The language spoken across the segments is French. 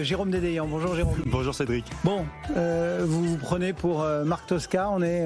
Jérôme Dédéian, bonjour Jérôme. Bonjour Cédric. Bon, vous vous prenez pour Marc Tosca, on est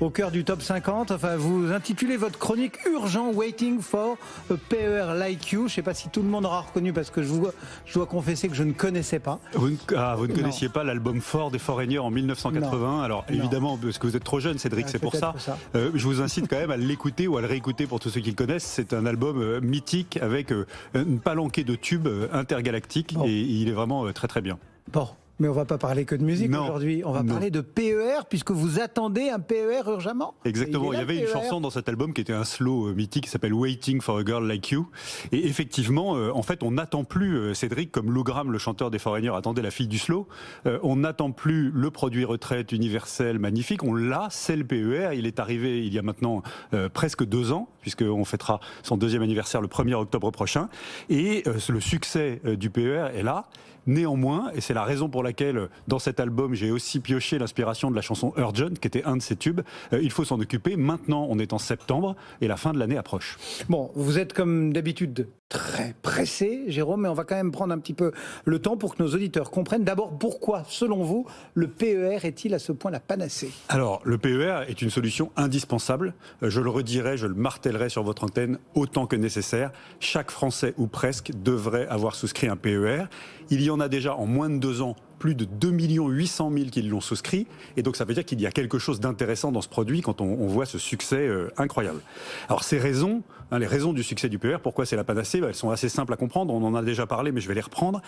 au cœur du top 50. Enfin, vous intitulez votre chronique Urgent Waiting for a PER Like You. Je ne sais pas si tout le monde aura reconnu parce que je dois confesser que je ne connaissais pas. Vous ne connaissiez pas l'album fort des Foreigners en 1980. Non. Alors évidemment, parce que vous êtes trop jeune Cédric, c'est pour ça. Je vous incite quand même à l'écouter ou à le réécouter pour tous ceux qui le connaissent. C'est un album mythique avec une palanquée de tubes intergalactiques et il est vraiment très très bien. Bon, mais on va pas parler que de musique aujourd'hui, on va parler de PER puisque vous attendez un PER urgemment. Exactement, il y avait une chanson dans cet album qui était un slow mythique qui s'appelle Waiting for a Girl Like You. Et effectivement, en fait, on n'attend plus, Cédric, comme Lou Gramm, le chanteur des Foreigners, attendait la fille du slow, on n'attend plus le produit retraite universel magnifique, on l'a, c'est le PER, il est arrivé il y a maintenant presque 2 ans, puisqu'on fêtera son 2e anniversaire le 1er octobre prochain, et le succès du PER est là. Néanmoins, et c'est la raison pour laquelle dans cet album j'ai aussi pioché l'inspiration de la chanson Urgent, qui était un de ses tubes, il faut s'en occuper. Maintenant, on est en septembre et la fin de l'année approche. Bon, vous êtes comme d'habitude très pressé, Jérôme, mais on va quand même prendre un petit peu le temps pour que nos auditeurs comprennent d'abord pourquoi, selon vous, le PER est-il à ce point la panacée ? Alors, le PER est une solution indispensable. Je le redirai, je le martellerai sur votre antenne autant que nécessaire. Chaque Français, ou presque, devrait avoir souscrit un PER. Il y en a déjà en moins de 2 ans plus de 2 800 000 qui l'ont souscrit. Et donc ça veut dire qu'il y a quelque chose d'intéressant dans ce produit quand on voit ce succès incroyable. Alors ces raisons, les raisons du succès du PER, pourquoi c'est la panacée, elles sont assez simples à comprendre, on en a déjà parlé mais je vais les reprendre.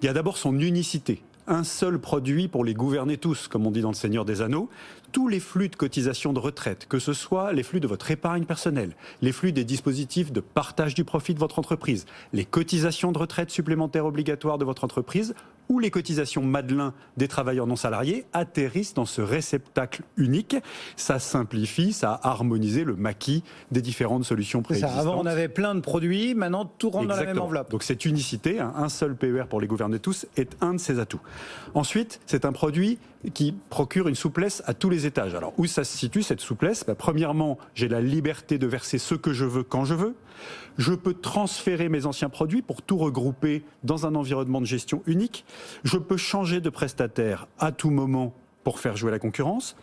Il y a d'abord son unicité. Un seul produit pour les gouverner tous, comme on dit dans Le Seigneur des Anneaux. Tous les flux de cotisation de retraite, que ce soit les flux de votre épargne personnelle, les flux des dispositifs de partage du profit de votre entreprise, les cotisations de retraite supplémentaires obligatoires de votre entreprise ou les cotisations Madelin des travailleurs non salariés atterrissent dans ce réceptacle unique. Ça simplifie, ça a harmonisé le maquis des différentes solutions préexistantes. Avant, on avait plein de produits, maintenant tout rentre dans la même enveloppe. Donc cette unicité, un seul PER pour les gouverner tous, est un de ses atouts. Ensuite, c'est un produit qui procure une souplesse à tous les étages. Alors, où ça se situe, cette souplesse ? Premièrement, j'ai la liberté de verser ce que je veux quand je veux. Je peux transférer mes anciens produits pour tout regrouper dans un environnement de gestion unique. Je peux changer de prestataire à tout moment pour faire jouer la concurrence.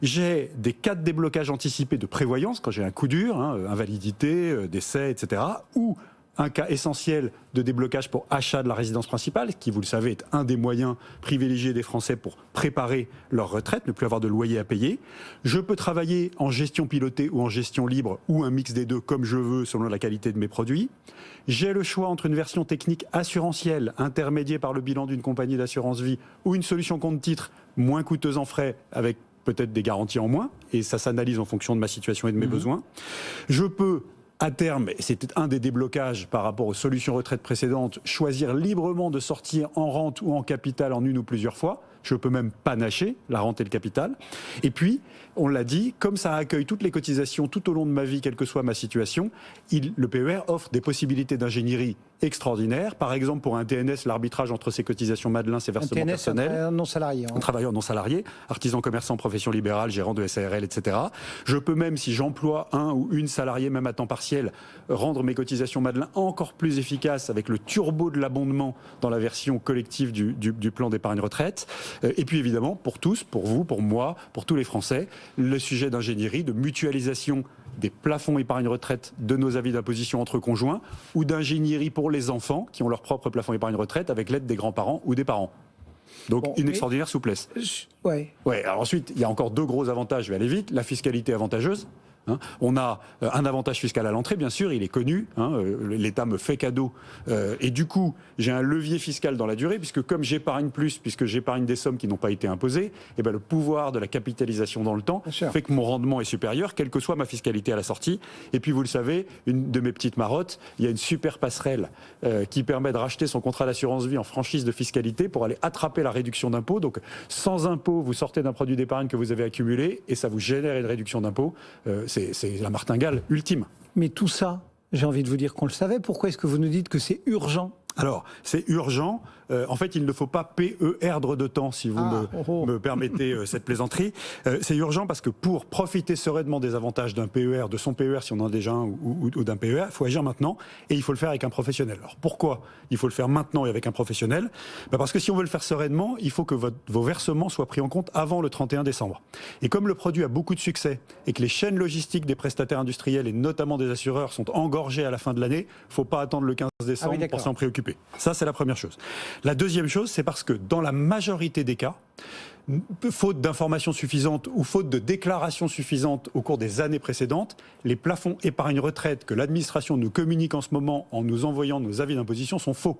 J'ai des cas de déblocage anticipé de prévoyance, quand j'ai un coup dur, invalidité, décès, etc., ou un cas essentiel de déblocage pour achat de la résidence principale, qui, vous le savez, est un des moyens privilégiés des Français pour préparer leur retraite, ne plus avoir de loyer à payer. Je peux travailler en gestion pilotée ou en gestion libre, ou un mix des deux comme je veux, selon la qualité de mes produits. J'ai le choix entre une version technique assurantielle, intermédiée par le bilan d'une compagnie d'assurance vie, ou une solution compte-titre moins coûteuse en frais, avec peut-être des garanties en moins, et ça s'analyse en fonction de ma situation et de mes besoins. Je peux, à terme, et c'était un des déblocages par rapport aux solutions retraite précédentes, choisir librement de sortir en rente ou en capital en une ou plusieurs fois. Je peux même panacher la rente et le capital. Et puis, on l'a dit, comme ça accueille toutes les cotisations tout au long de ma vie, quelle que soit ma situation, le PER offre des possibilités d'ingénierie extraordinaires. Par exemple, pour un TNS, l'arbitrage entre ses cotisations Madelin, ses versements personnels. Un travailleur non salarié. Un travailleur non salarié, artisan commerçant, profession libérale, gérant de SARL, etc. Je peux même, si j'emploie un ou une salariée, même à temps partiel, rendre mes cotisations Madelin encore plus efficaces avec le turbo de l'abondement dans la version collective du plan d'épargne retraite. Et puis évidemment, pour tous, pour vous, pour moi, pour tous les Français, le sujet d'ingénierie, de mutualisation des plafonds épargne retraite de nos avis d'imposition entre conjoints, ou d'ingénierie pour les enfants qui ont leur propre plafond épargne retraite avec l'aide des grands-parents ou des parents. Donc une extraordinaire souplesse. Ouais. Alors ensuite, il y a encore 2 gros avantages, je vais aller vite. La fiscalité avantageuse. On a un avantage fiscal à l'entrée, bien sûr, il est connu, l'État me fait cadeau, et du coup, j'ai un levier fiscal dans la durée, puisque comme j'épargne plus, puisque j'épargne des sommes qui n'ont pas été imposées, et le pouvoir de la capitalisation dans le temps fait que mon rendement est supérieur, quelle que soit ma fiscalité à la sortie. Et puis, vous le savez, une de mes petites marottes, il y a une super passerelle qui permet de racheter son contrat d'assurance vie en franchise de fiscalité pour aller attraper la réduction d'impôt. Donc, sans impôt, vous sortez d'un produit d'épargne que vous avez accumulé, et ça vous génère une réduction d'impôt. C'est la martingale ultime. Mais tout ça, j'ai envie de vous dire qu'on le savait. Pourquoi est-ce que vous nous dites que c'est urgent ? Alors, c'est urgent en fait, il ne faut pas perdre de temps, si vous me permettez cette plaisanterie. C'est urgent parce que pour profiter sereinement des avantages d'un PER, de son PER si on en a déjà un, ou d'un PER, il faut agir maintenant et il faut le faire avec un professionnel. Alors pourquoi il faut le faire maintenant et avec un professionnel? Parce que si on veut le faire sereinement, il faut que vos versements soient pris en compte avant le 31 décembre. Et comme le produit a beaucoup de succès et que les chaînes logistiques des prestataires industriels et notamment des assureurs sont engorgées à la fin de l'année, il ne faut pas attendre le 15 décembre pour s'en préoccuper. Ça, c'est la première chose. La deuxième chose, c'est parce que dans la majorité des cas, faute d'informations suffisantes ou faute de déclarations suffisantes au cours des années précédentes, les plafonds épargne retraite que l'administration nous communique en ce moment en nous envoyant nos avis d'imposition sont faux.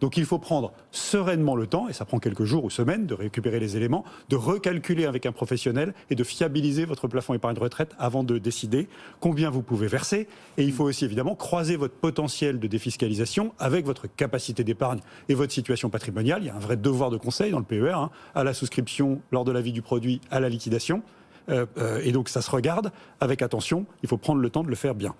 Donc il faut prendre sereinement le temps, et ça prend quelques jours ou semaines, de récupérer les éléments, de recalculer avec un professionnel et de fiabiliser votre plafond épargne retraite avant de décider combien vous pouvez verser. Et il faut aussi évidemment croiser votre potentiel de défiscalisation avec votre capacité d'épargne et votre situation patrimoniale. Il y a un vrai devoir de conseil dans le PER, à la souscription lors de la vie du produit, à la liquidation. Et donc ça se regarde avec attention, il faut prendre le temps de le faire bien.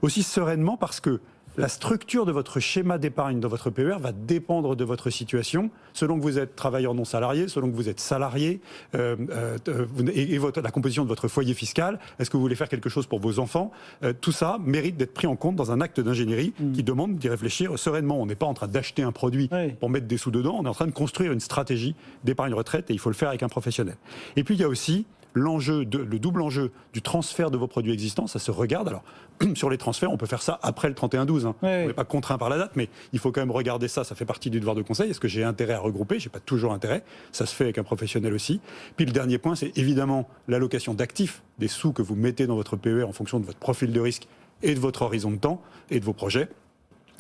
Aussi sereinement parce que la structure de votre schéma d'épargne dans votre PER va dépendre de votre situation, selon que vous êtes travailleur non salarié, selon que vous êtes salarié, et la composition de votre foyer fiscal. Est-ce que vous voulez faire quelque chose pour vos enfants? Tout ça mérite d'être pris en compte dans un acte d'ingénierie qui demande d'y réfléchir sereinement. On n'est pas en train d'acheter un produit pour mettre des sous dedans, on est en train de construire une stratégie d'épargne retraite et il faut le faire avec un professionnel. Et puis il y a aussi le double enjeu du transfert de vos produits existants, ça se regarde. Alors, sur les transferts, on peut faire ça après le 31-12. On n'est pas contraint par la date, mais il faut quand même regarder ça. Ça fait partie du devoir de conseil. Est-ce que j'ai intérêt à regrouper? Je n'ai pas toujours intérêt. Ça se fait avec un professionnel aussi. Puis le dernier point, c'est évidemment l'allocation d'actifs, des sous que vous mettez dans votre PER en fonction de votre profil de risque et de votre horizon de temps et de vos projets.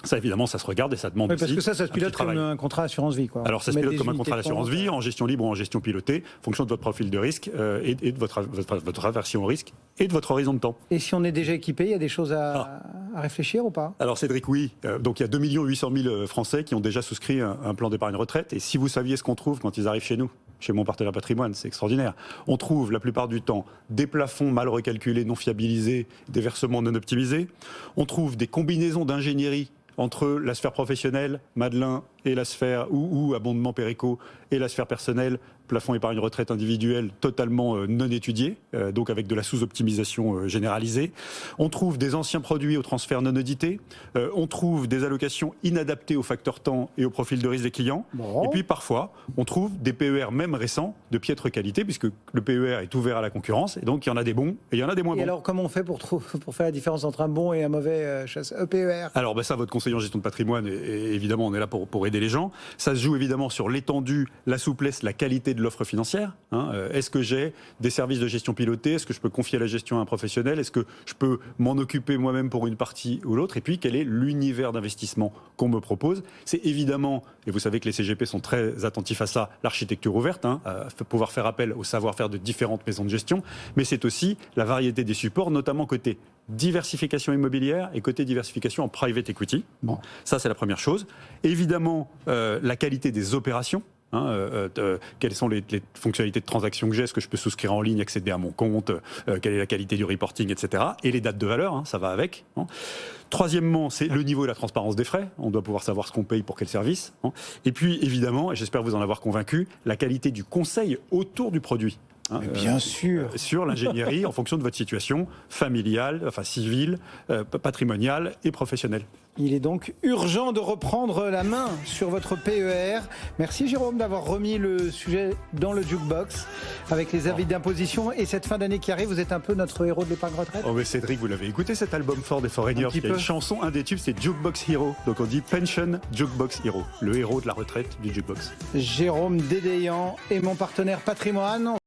Ça, évidemment, ça se regarde et ça demande aussi. Parce que ça se pilote comme un contrat assurance-vie, quoi. Alors, ça se pilote comme un contrat d'assurance-vie, en gestion libre ou en gestion pilotée, en fonction de votre profil de risque et de votre aversion au risque et de votre horizon de temps. Et si on est déjà équipé, il y a des choses à réfléchir ou pas? Alors, Cédric, oui. Donc, il y a 2 800 000 Français qui ont déjà souscrit un plan d'épargne retraite. Et si vous saviez ce qu'on trouve quand ils arrivent chez nous, chez mon partenaire patrimoine, c'est extraordinaire. On trouve la plupart du temps des plafonds mal recalculés, non fiabilisés, des versements non optimisés. On trouve des combinaisons d'ingénierie entre la sphère professionnelle, Madelin, et la sphère, ou abondement Péréco, et la sphère personnelle, plafond épargne retraite individuel totalement non étudié, donc avec de la sous-optimisation généralisée. On trouve des anciens produits au transfert non audité. On trouve des allocations inadaptées au facteur temps et au profil de risque des clients. Bon. Et puis parfois, on trouve des PER même récents de piètre qualité, puisque le PER est ouvert à la concurrence, et donc il y en a des bons et il y en a des moins bons. Et alors comment on fait pour faire la différence entre un bon et un mauvais PER? Alors ça, votre conseiller en gestion de patrimoine, et évidemment, on est là pour aider les gens. Ça se joue évidemment sur l'étendue, la souplesse, la qualité de l'offre financière. Est-ce que j'ai des services de gestion pilotée? Est-ce que je peux confier la gestion à un professionnel? Est-ce que je peux m'en occuper moi-même pour une partie ou l'autre? Et puis, quel est l'univers d'investissement qu'on me propose? C'est évidemment, et vous savez que les CGP sont très attentifs à ça, l'architecture ouverte, à pouvoir faire appel au savoir-faire de différentes maisons de gestion, mais c'est aussi la variété des supports, notamment côté diversification immobilière et côté diversification en private equity. Bon, ça, c'est la première chose. Évidemment, la qualité des opérations. Quelles sont les fonctionnalités de transaction que j'ai? Est-ce que je peux souscrire en ligne, accéder à mon compte? Quelle est la qualité du reporting, etc. Et les dates de valeur, ça va avec. Troisièmement, c'est le niveau et la transparence des frais. On doit pouvoir savoir ce qu'on paye pour quel service. Et puis, évidemment, et j'espère vous en avoir convaincu, la qualité du conseil autour du produit. Bien sûr. Sur l'ingénierie en fonction de votre situation familiale, civile, patrimoniale et professionnelle. Il est donc urgent de reprendre la main sur votre PER. Merci Jérôme d'avoir remis le sujet dans le jukebox avec les avis d'imposition et cette fin d'année qui arrive. Vous êtes un peu notre héros de l'épargne retraite. Oh mais Cédric, vous l'avez écouté cet album fort des Foreigners? Il y a une chanson, un des tubes, c'est Jukebox Hero. Donc on dit Pension Jukebox Hero, le héros de la retraite du jukebox. Jérôme Dédéian est mon partenaire patrimoine.